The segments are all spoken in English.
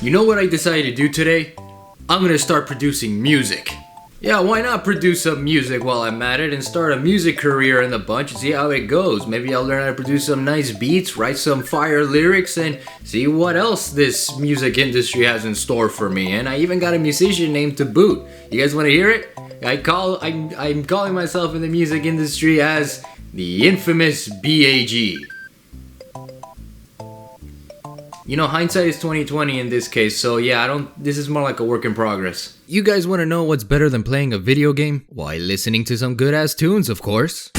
You know what I decided to do today? I'm gonna start producing music. Yeah, why not produce some music while I'm at it and start a music career in the bunch and see how it goes. Maybe I'll learn how to produce some nice beats, write some fire lyrics, and see what else this music industry has in store for me. And I even got a musician named to boot. You guys wanna hear it? I'm calling myself in the music industry as the infamous BAG. You know, hindsight is 20/20 in this case, so yeah, this is more like a work in progress. You guys want to know what's better than playing a video game? Why, listening to some good ass tunes, of course.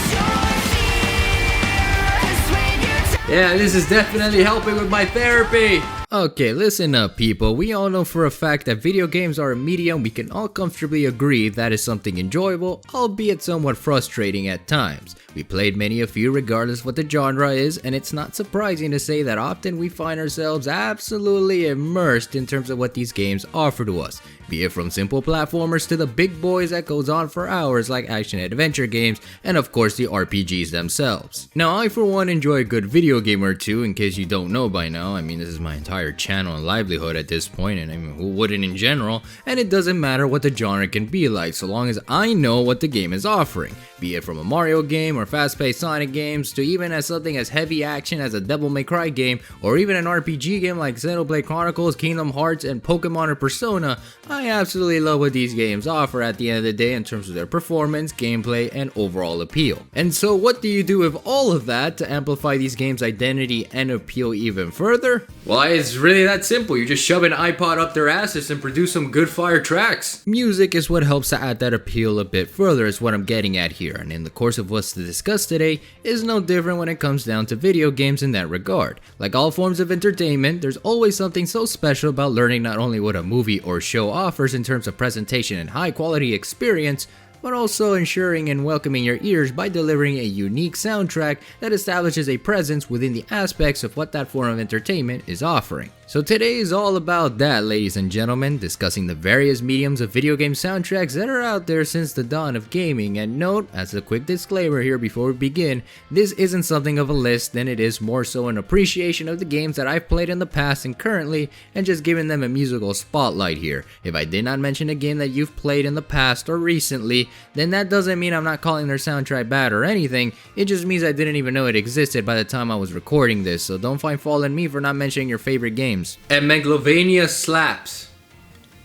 Yeah, this is definitely helping with my therapy. Okay, listen up people, we all know for a fact that video games are a medium we can all comfortably agree that is something enjoyable, albeit somewhat frustrating at times. We played many a few regardless what the genre is, and it's not surprising to say that often we find ourselves absolutely immersed in terms of what these games offer to us. Be it from simple platformers to the big boys that goes on for hours like action adventure games, and of course the RPGs themselves. Now I for one enjoy a good video game or two, in case you don't know by now. I mean, this is my entire channel and livelihood at this point, and I mean, who wouldn't in general, and it doesn't matter what the genre can be like so long as I know what the game is offering. Be it from a Mario game or fast-paced Sonic games to even as something as heavy action as a Devil May Cry game, or even an RPG game like Xenoblade Chronicles, Kingdom Hearts, and Pokemon or Persona, I absolutely love what these games offer at the end of the day in terms of their performance, gameplay, and overall appeal. And so what do you do with all of that to amplify these games' identity and appeal even further? Why, it's really that simple. You just shove an iPod up their asses and produce some good fire tracks. Music is what helps to add that appeal a bit further is what I'm getting at here, and in the course of what's to discuss today is no different when it comes down to video games in that regard. Like all forms of entertainment, there's always something so special about learning not only what a movie or show offers in terms of presentation and high quality experience, but also ensuring and welcoming your ears by delivering a unique soundtrack that establishes a presence within the aspects of what that form of entertainment is offering. So today is all about that, ladies and gentlemen, discussing the various mediums of video game soundtracks that are out there since the dawn of gaming. And note, as a quick disclaimer here before we begin, this isn't something of a list, than it is more so an appreciation of the games that I've played in the past and currently, and just giving them a musical spotlight here. If I did not mention a game that you've played in the past or recently, then that doesn't mean I'm not calling their soundtrack bad or anything, it just means I didn't even know it existed by the time I was recording this, so don't find fault in me for not mentioning your favorite games. And Megalovania slaps.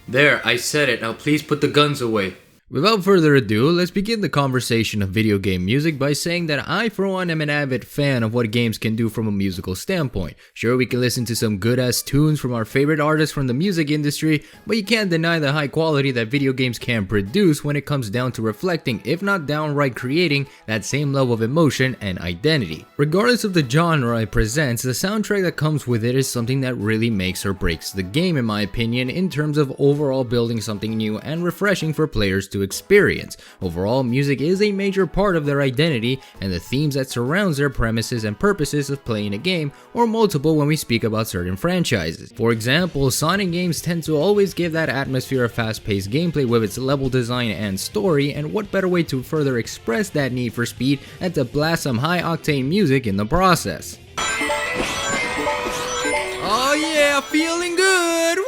There, I said it, now please put the guns away. Without further ado, let's begin the conversation of video game music by saying that I for one am an avid fan of what games can do from a musical standpoint. Sure, we can listen to some good ass tunes from our favorite artists from the music industry, but you can't deny the high quality that video games can produce when it comes down to reflecting, if not downright creating, that same level of emotion and identity. Regardless of the genre it presents, the soundtrack that comes with it is something that really makes or breaks the game in my opinion in terms of overall building something new and refreshing for players to experience. Overall, music is a major part of their identity and the themes that surrounds their premises and purposes of playing a game or multiple when we speak about certain franchises. For example, Sonic games tend to always give that atmosphere of fast-paced gameplay with its level design and story, and what better way to further express that need for speed than to blast some high-octane music in the process. Oh yeah, feeling good! Woo!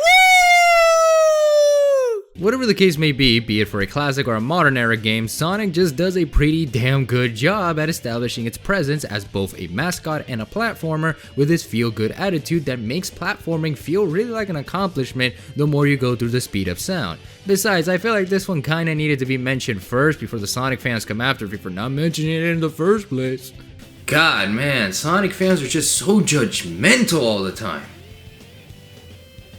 Whatever the case may be it for a classic or a modern era game, Sonic just does a pretty damn good job at establishing its presence as both a mascot and a platformer with his feel-good attitude that makes platforming feel really like an accomplishment the more you go through the speed of sound. Besides, I feel like this one kinda needed to be mentioned first before the Sonic fans come after me for not mentioning it in the first place. God man, Sonic fans are just so judgmental all the time.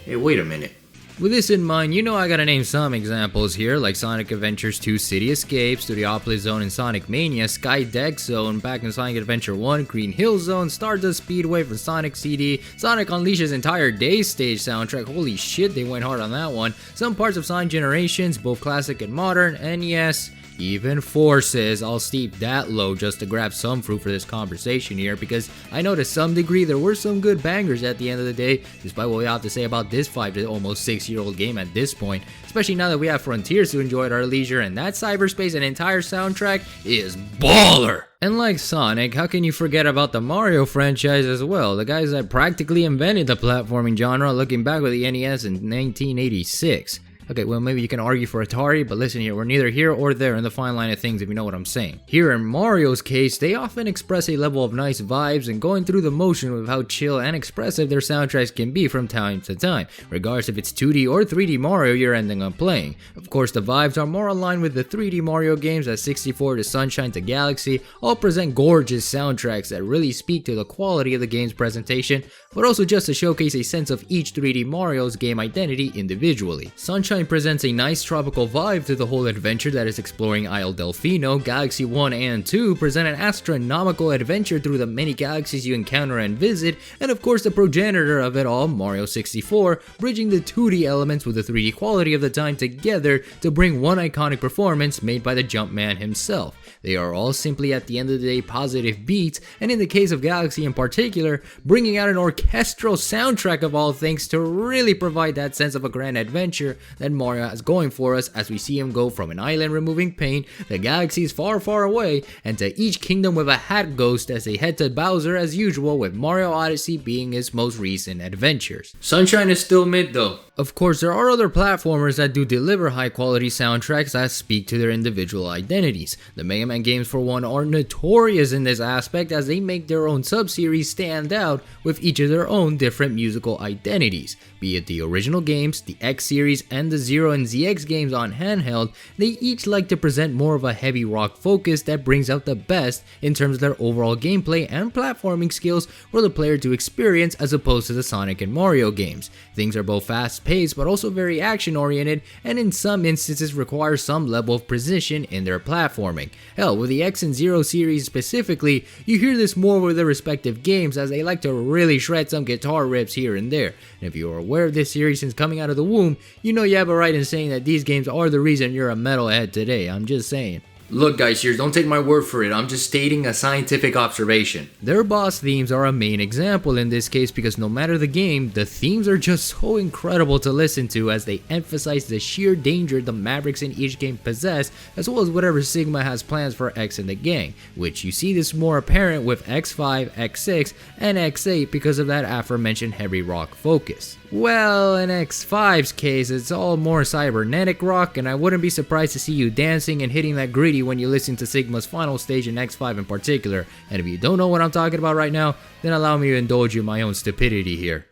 Hey, wait a minute. With this in mind, you know I gotta name some examples here, like Sonic Adventures 2 City Escape, Studiopolis Zone in Sonic Mania, Sky Deck Zone back in Sonic Adventure 1, Green Hill Zone, Stardust Speedway for Sonic CD, Sonic Unleashes entire Day stage soundtrack, holy shit they went hard on that one, some parts of Sonic Generations, both classic and modern, and yes, even Forces. I'll steep that low just to grab some fruit for this conversation here, because I know to some degree there were some good bangers at the end of the day, despite what we have to say about this 5 to almost 6-year-old game at this point, especially now that we have Frontiers to enjoy at our leisure, and that cyberspace and entire soundtrack is baller! And like Sonic, how can you forget about the Mario franchise as well? The guys that practically invented the platforming genre, looking back with the NES in 1986. Okay, well, maybe you can argue for Atari, but listen here, we're neither here or there in the fine line of things, if you know what I'm saying. Here in Mario's case, they often express a level of nice vibes and going through the motion with how chill and expressive their soundtracks can be from time to time, regardless if it's 2D or 3D Mario you're ending up playing. Of course, the vibes are more aligned with the 3D Mario games, as 64 to Sunshine to Galaxy all present gorgeous soundtracks that really speak to the quality of the game's presentation, but also just to showcase a sense of each 3D Mario's game identity individually. Sunshine presents a nice tropical vibe to the whole adventure that is exploring Isle Delfino. Galaxy 1 and 2 present an astronomical adventure through the many galaxies you encounter and visit, and of course the progenitor of it all, Mario 64, bridging the 2D elements with the 3D quality of the time together to bring one iconic performance made by the Jumpman himself. They are all simply at the end of the day positive beats, and in the case of Galaxy in particular, bringing out an orchestral soundtrack of all things to really provide that sense of a grand adventure that Mario has going for us, as we see him go from an island removing pain, the galaxies far far away, and to each kingdom with a hat ghost as they head to Bowser as usual, with Mario Odyssey being his most recent adventures. Sunshine is still mid though. Of course, there are other platformers that do deliver high quality soundtracks that speak to their individual identities. The Mega Man games for one are notorious in this aspect, as they make their own sub-series stand out with each of their own different musical identities. Be it the original games, the X series, and the Zero and ZX games on handheld, they each like to present more of a heavy rock focus that brings out the best in terms of their overall gameplay and platforming skills for the player to experience, as opposed to the Sonic and Mario games. Things are both fast paced but also very action oriented, and in some instances require some level of precision in their platforming. Hell, with the X and Zero series specifically, you hear this more with their respective games, as they like to really shred some guitar riffs here and there. And if you are aware of this series since coming out of the womb, you know you have a right in saying that these games are the reason you're a metalhead today. I'm just saying. Look guys, here, don't take my word for it, I'm just stating a scientific observation. Their boss themes are a main example in this case, because no matter the game, the themes are just so incredible to listen to, as they emphasize the sheer danger the Mavericks in each game possess, as well as whatever Sigma has plans for X and the gang, which you see this more apparent with X5, X6, and X8 because of that aforementioned heavy rock focus. Well, in X5's case, it's all more cybernetic rock, and I wouldn't be surprised to see you dancing and hitting that gritty when you listen to Sigma's final stage in X5 in particular. And if you don't know what I'm talking about right now, then allow me to indulge you in my own stupidity here.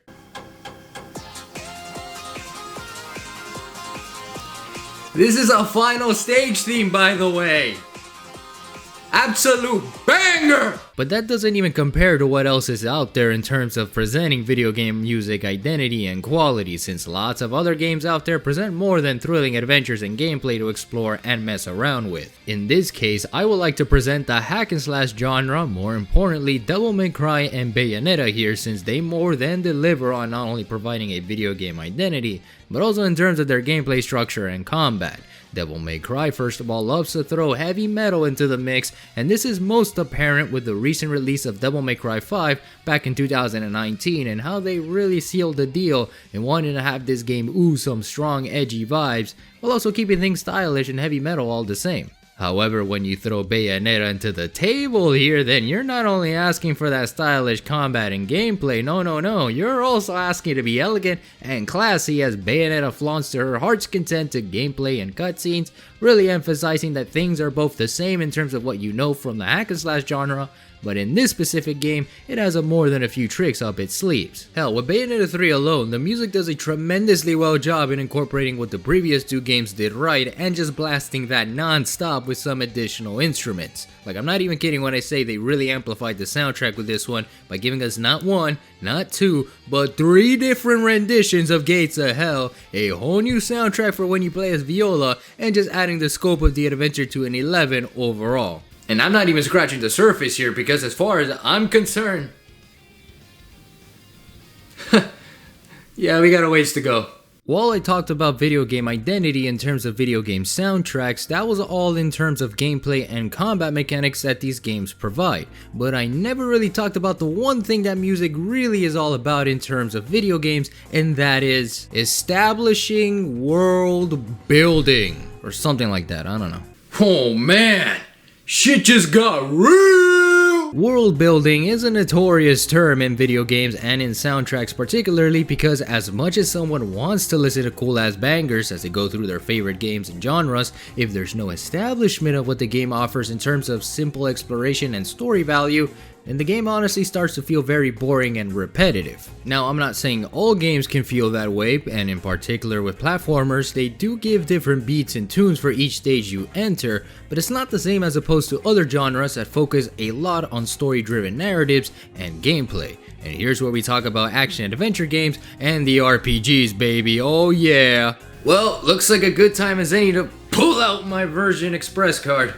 This is a final stage theme, by the way! Absolute banger! But that doesn't even compare to what else is out there in terms of presenting video game music identity and quality, since lots of other games out there present more than thrilling adventures and gameplay to explore and mess around with. In this case, I would like to present the hack and slash genre, more importantly Devil May Cry and Bayonetta here, since they more than deliver on not only providing a video game identity, but also in terms of their gameplay structure and combat. Devil May Cry first of all loves to throw heavy metal into the mix, and this is most apparent with the recent release of Devil May Cry 5 back in 2019, and how they really sealed the deal in wanting to have this game ooze some strong edgy vibes, while also keeping things stylish and heavy metal all the same. However, when you throw Bayonetta into the table here, then you're not only asking for that stylish combat and gameplay, no, you're also asking to be elegant and classy, as Bayonetta flaunts to her heart's content to gameplay and cutscenes, really emphasizing that things are both the same in terms of what you know from the hack and slash genre, but in this specific game, it has more than a few tricks up its sleeves. Hell, with Bayonetta 3 alone, the music does a tremendously well job in incorporating what the previous two games did right, and just blasting that non-stop with some additional instruments. Like, I'm not even kidding when I say they really amplified the soundtrack with this one by giving us not one, not two, but 3 different renditions of Gates of Hell, a whole new soundtrack for when you play as Viola, and just adding the scope of the adventure to an 11 overall. And I'm not even scratching the surface here, because as far as I'm concerned, yeah, we got a ways to go. While I talked about video game identity in terms of video game soundtracks, that was all in terms of gameplay and combat mechanics that these games provide. But I never really talked about the one thing that music really is all about in terms of video games, and that is establishing world building, or something like that, I don't know. Oh man! shit just got real! World building is a notorious term in video games and in soundtracks particularly because as much as someone wants to listen to cool ass bangers as they go through their favorite games and genres, if there's no establishment of what the game offers in terms of simple exploration and story value, then the game honestly starts to feel very boring and repetitive. Now, I'm not saying all games can feel that way, and in particular with platformers, they do give different beats and tunes for each stage you enter, but it's not the same as opposed to other genres that focus a lot on story-driven narratives and gameplay. And here's where we talk about action and adventure games and the RPGs, baby, oh yeah! Well, looks like a good time as any to pull out my Version Express card.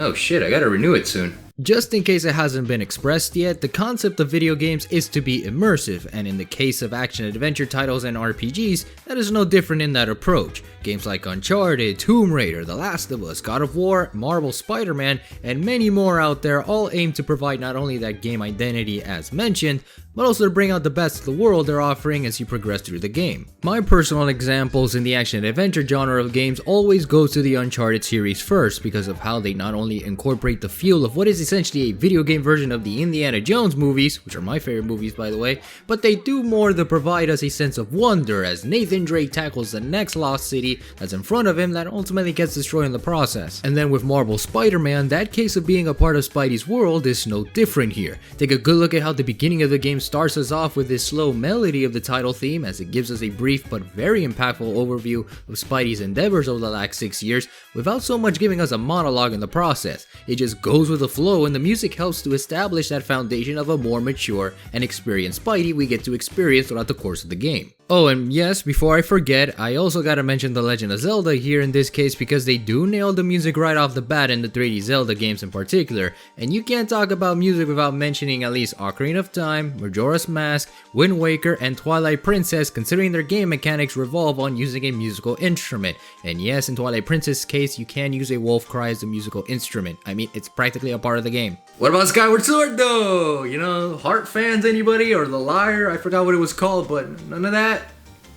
Oh shit, I gotta renew it soon. Just in case it hasn't been expressed yet, the concept of video games is to be immersive, and in the case of action adventure titles and RPGs, that is no different in that approach. Games like Uncharted, Tomb Raider, The Last of Us, God of War, Marvel Spider-Man, and many more out there all aim to provide not only that game identity as mentioned, but also to bring out the best of the world they're offering as you progress through the game. My personal examples in the action adventure genre of games always go to the Uncharted series first because of how they not only incorporate the feel of what is essentially a video game version of the Indiana Jones movies, which are my favorite movies by the way, but they do more to provide us a sense of wonder as Nathan Drake tackles the next lost city that's in front of him that ultimately gets destroyed in the process. And then with Marvel Spider-Man, that case of being a part of Spidey's world is no different here. Take a good look at how the beginning of the game starts us off with this slow melody of the title theme as it gives us a brief but very impactful overview of Spidey's endeavors over the last 6 years without so much giving us a monologue in the process. It just goes with the flow and the music helps to establish that foundation of a more mature and experienced Spidey we get to experience throughout the course of the game. Oh, and yes, before I forget, I also gotta mention The Legend of Zelda here in this case because they do nail the music right off the bat in the 3D Zelda games in particular, and you can't talk about music without mentioning at least Ocarina of Time, Majora's Mask, Wind Waker, and Twilight Princess considering their game mechanics revolve on using a musical instrument. And yes, in Twilight Princess' case, you can use a wolf cry as a musical instrument. I mean, it's practically a part of the game. What about Skyward Sword though? You know, Heart fans anybody? Or The Lyre? I forgot what it was called, but none of that?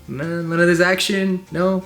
None of this action? No?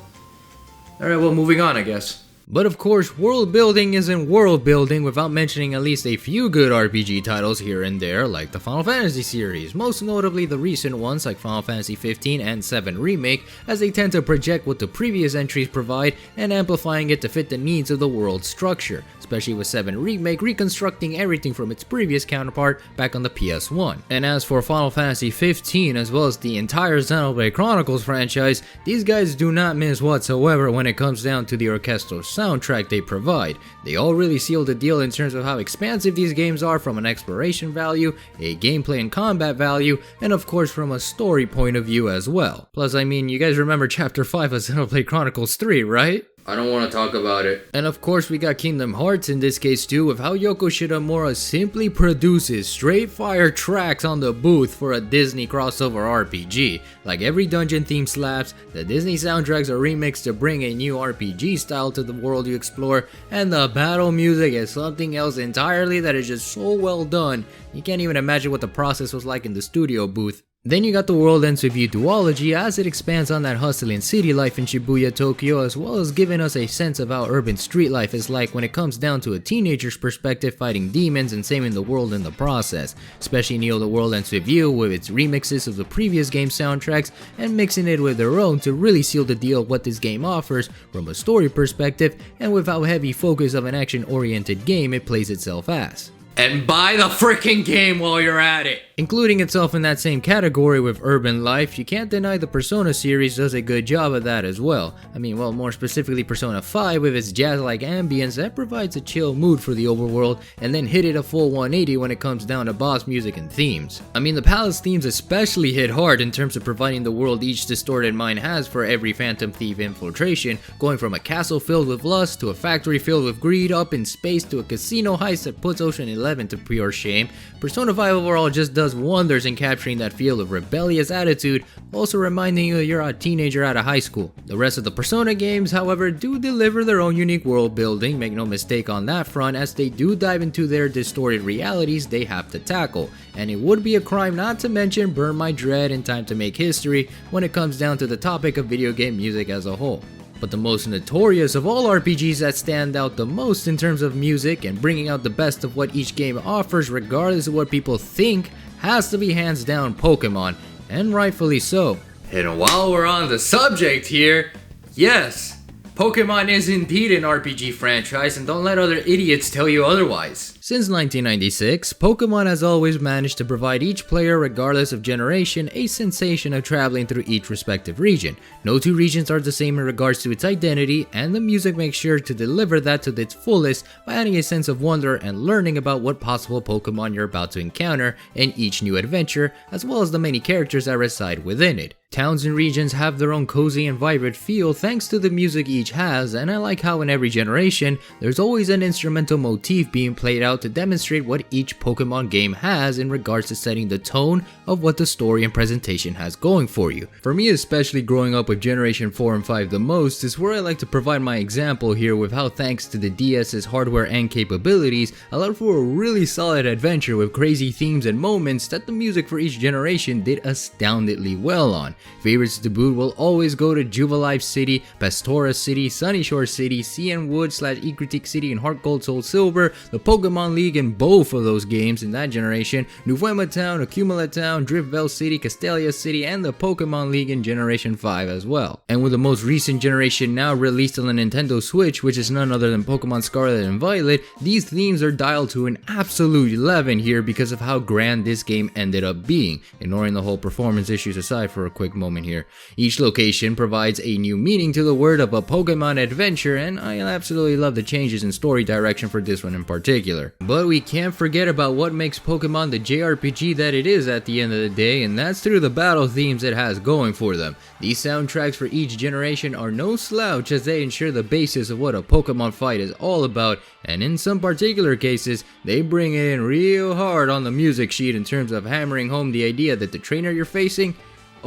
Alright, well, moving on, I guess. But of course, world building isn't world building without mentioning at least a few good RPG titles here and there, like the Final Fantasy series, most notably the recent ones like Final Fantasy 15 and 7 Remake, as they tend to project what the previous entries provide and amplifying it to fit the needs of the world structure, especially with 7 Remake reconstructing everything from its previous counterpart back on the PS1. And as for Final Fantasy 15 as well as the entire Xenoblade Chronicles franchise, these guys do not miss whatsoever when it comes down to the orchestral soundtrack they provide. They all really seal the deal in terms of how expansive these games are from an exploration value, a gameplay and combat value, and of course from a story point of view as well. Plus, I mean, you guys remember Chapter 5 of Xenoblade Chronicles 3, right? I don't want to talk about it. And of course we got Kingdom Hearts in this case too, with how Yoko Shinomura simply produces straight fire tracks on the booth for a Disney crossover RPG. Like every dungeon theme slaps, the Disney soundtracks are remixed to bring a new RPG style to the world you explore, and the battle music is something else entirely that is just so well done, you can't even imagine what the process was like in the studio booth. Then you got the World Ends With You duology as it expands on that hustling city life in Shibuya, Tokyo, as well as giving us a sense of how urban street life is like when it comes down to a teenager's perspective fighting demons and saving the world in the process. Especially Neo The World Ends With You with its remixes of the previous game soundtracks and mixing it with their own to really seal the deal of what this game offers from a story perspective and with how heavy focus of an action-oriented game it plays itself as. And buy the freaking game while you're at it! Including itself in that same category with urban life, you can't deny the Persona series does a good job of that as well. I mean, well, more specifically Persona 5 with its jazz-like ambience that provides a chill mood for the overworld and then hit it a full 180 when it comes down to boss music and themes. I mean, the Palace themes especially hit hard in terms of providing the world each distorted mind has for every Phantom Thief infiltration, going from a castle filled with lust to a factory filled with greed up in space to a casino heist that puts Ocean 11 to pure shame. Persona 5 overall just does wonders in capturing that feel of rebellious attitude, also reminding you that you're a teenager out of high school. The rest of the Persona games, however, do deliver their own unique world building, make no mistake on that front, as they do dive into their distorted realities they have to tackle, and it would be a crime not to mention Burn My Dread and Time to Make History when it comes down to the topic of video game music as a whole. But the most notorious of all RPGs that stand out the most in terms of music and bringing out the best of what each game offers regardless of what people think has to be hands down Pokemon, and rightfully so. And while we're on the subject here, yes, Pokemon is indeed an RPG franchise, and don't let other idiots tell you otherwise. Since 1996, Pokemon has always managed to provide each player, regardless of generation, a sensation of traveling through each respective region. No two regions are the same in regards to its identity, and the music makes sure to deliver that to its fullest by adding a sense of wonder and learning about what possible Pokemon you're about to encounter in each new adventure, as well as the many characters that reside within it. Towns and regions have their own cozy and vibrant feel thanks to the music each has, and I like how in every generation, there's always an instrumental motif being played out to demonstrate what each Pokemon game has in regards to setting the tone of what the story and presentation has going for you. For me, especially growing up with Generation 4 and 5 the most, is where I like to provide my example here with how thanks to the DS's hardware and capabilities, allowed for a really solid adventure with crazy themes and moments that the music for each generation did astoundingly well on. Favorites to boot will always go to Jubilife City, Pastora City, Sunyshore City, CN Wood / Ecruteak City, and Heart Gold Soul Silver, the Pokemon League in both of those games in that generation, Nuvema Town, Accumula Town, Driftvale City, Castelia City, and the Pokemon League in Generation 5 as well. And with the most recent generation now released on the Nintendo Switch, which is none other than Pokemon Scarlet and Violet, these themes are dialed to an absolute 11 here because of how grand this game ended up being, ignoring the whole performance issues aside for a quick moment here. Each location provides a new meaning to the word of a Pokemon adventure, and I absolutely love the changes in story direction for this one in particular. But we can't forget about what makes Pokemon the JRPG that it is at the end of the day, and that's through the battle themes it has going for them. These soundtracks for each generation are no slouch as they ensure the basis of what a Pokemon fight is all about, and in some particular cases, they bring it in real hard on the music sheet in terms of hammering home the idea that the trainer you're facing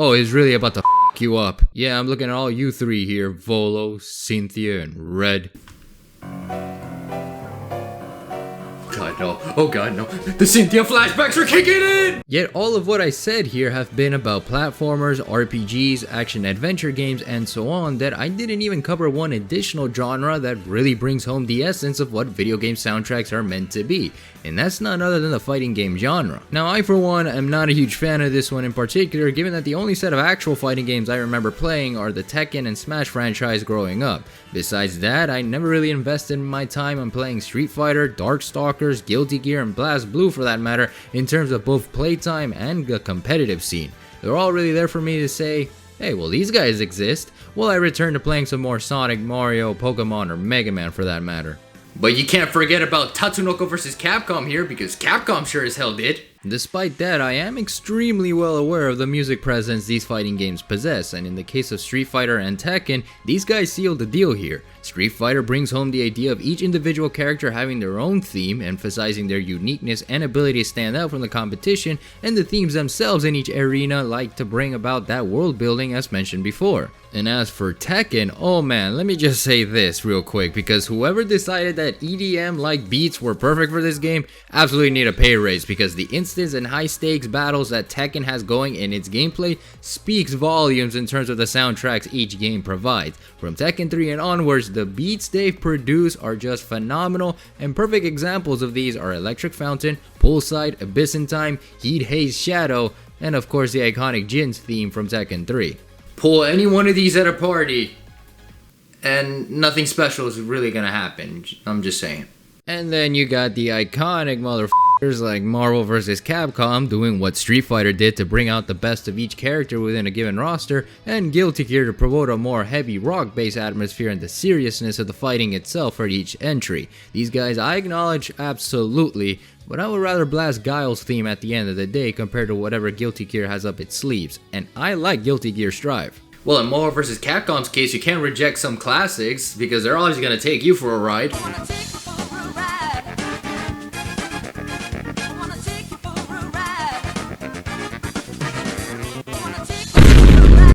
is really about to f you up. Yeah, I'm looking at all you three here, Volo, Cynthia, and Red. God no, oh god no, the Cynthia flashbacks are kicking in! Yet all of what I said here have been about platformers, RPGs, action-adventure games, and so on that I didn't even cover one additional genre that really brings home the essence of what video game soundtracks are meant to be, and that's none other than the fighting game genre. Now I for one am not a huge fan of this one in particular, given that the only set of actual fighting games I remember playing are the Tekken and Smash franchise growing up. Besides that, I never really invested my time on playing Street Fighter, Darkstalkers, Guilty Gear, and Blast Blue for that matter in terms of both playtime and the competitive scene. They're all really there for me to say, hey, well these guys exist, while I return to playing some more Sonic, Mario, Pokemon, or Mega Man for that matter. But you can't forget about Tatsunoko vs. Capcom here, because Capcom sure as hell did. Despite that, I am extremely well aware of the music presence these fighting games possess, and in the case of Street Fighter and Tekken, these guys sealed the deal here. Street Fighter brings home the idea of each individual character having their own theme, emphasizing their uniqueness and ability to stand out from the competition, and the themes themselves in each arena like to bring about that world building as mentioned before. And as for Tekken, oh man, let me just say this real quick, because whoever decided that EDM-like beats were perfect for this game absolutely need a pay raise, because the instance and high stakes battles that Tekken has going in its gameplay speaks volumes in terms of the soundtracks each game provides. From Tekken 3 and onwards, the beats they've produced are just phenomenal, and perfect examples of these are Electric Fountain, Poolside, Abyss in Time, Heat Haze Shadow, and of course the iconic Jin's theme from Tekken 3. Pull any one of these at a party, and nothing special is really gonna happen, I'm just saying. And then you got the iconic motherfuckers like Marvel vs. Capcom doing what Street Fighter did to bring out the best of each character within a given roster, and Guilty Gear to promote a more heavy rock-based atmosphere and the seriousness of the fighting itself for each entry. These guys I acknowledge absolutely, but I would rather blast Guile's theme at the end of the day compared to whatever Guilty Gear has up its sleeves, and I like Guilty Gear Strive. Well, in Marvel vs. Capcom's case, you can't reject some classics, because they're always gonna take you for a ride.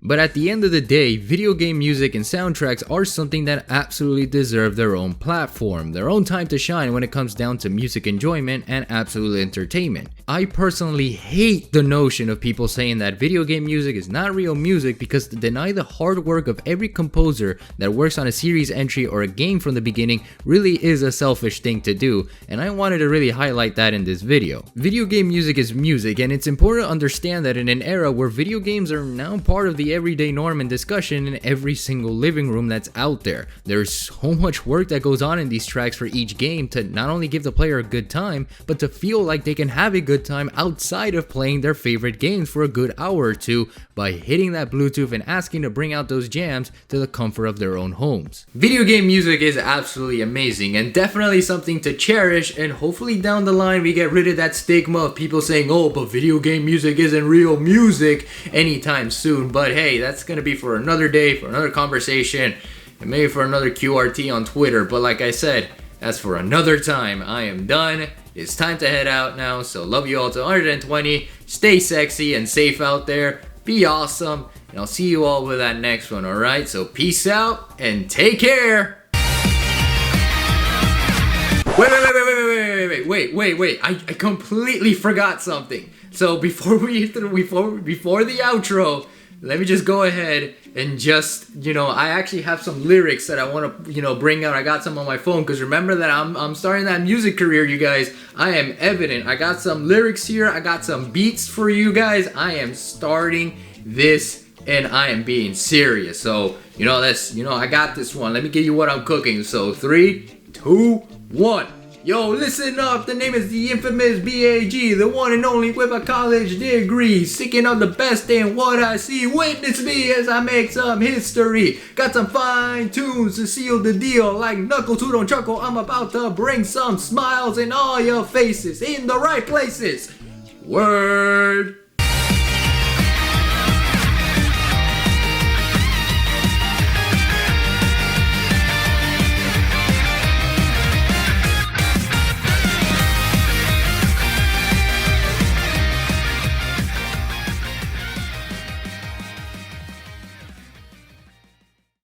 But at the end of the day, video game music and soundtracks are something that absolutely deserve their own platform, their own time to shine when it comes down to music enjoyment and absolute entertainment. I personally hate the notion of people saying that video game music is not real music, because to deny the hard work of every composer that works on a series entry or a game from the beginning really is a selfish thing to do, and I wanted to really highlight that in this video. Video game music is music, and it's important to understand that in an era where video games are now part of the everyday norm and discussion in every single living room that's out there. There's so much work that goes on in these tracks for each game to not only give the player a good time, but to feel like they can have a good time outside of playing their favorite games for a good hour or two by hitting that Bluetooth and asking to bring out those jams to the comfort of their own homes. Video game music is absolutely amazing and definitely something to cherish, and hopefully down the line we get rid of that stigma of people saying, oh, but video game music isn't real music anytime soon. But hey, that's gonna be for another day, for another conversation, and maybe for another QRT on Twitter. But like I said, that's for another time. I am done. It's time to head out now, so love you all to 120. Stay sexy and safe out there. Be awesome, and I'll see you all with that next one, alright? So peace out and take care. Wait. I completely forgot something. So before the outro, let me just go ahead and just, I actually have some lyrics that I want to, bring out. I got some on my phone, because remember that I'm starting that music career, you guys. I am evident. I got some lyrics here. I got some beats for you guys. I am starting this, and I am being serious. So, I got this one. Let me give you what I'm cooking. So 3, 2, 1. Yo, listen up, the name is the infamous B.A.G., the one and only with a college degree, seeking out the best in what I see. Witness me as I make some history. Got some fine tunes to seal the deal. Like Knuckle to Don't Chuckle, I'm about to bring some smiles in all your faces, in the right places. Word.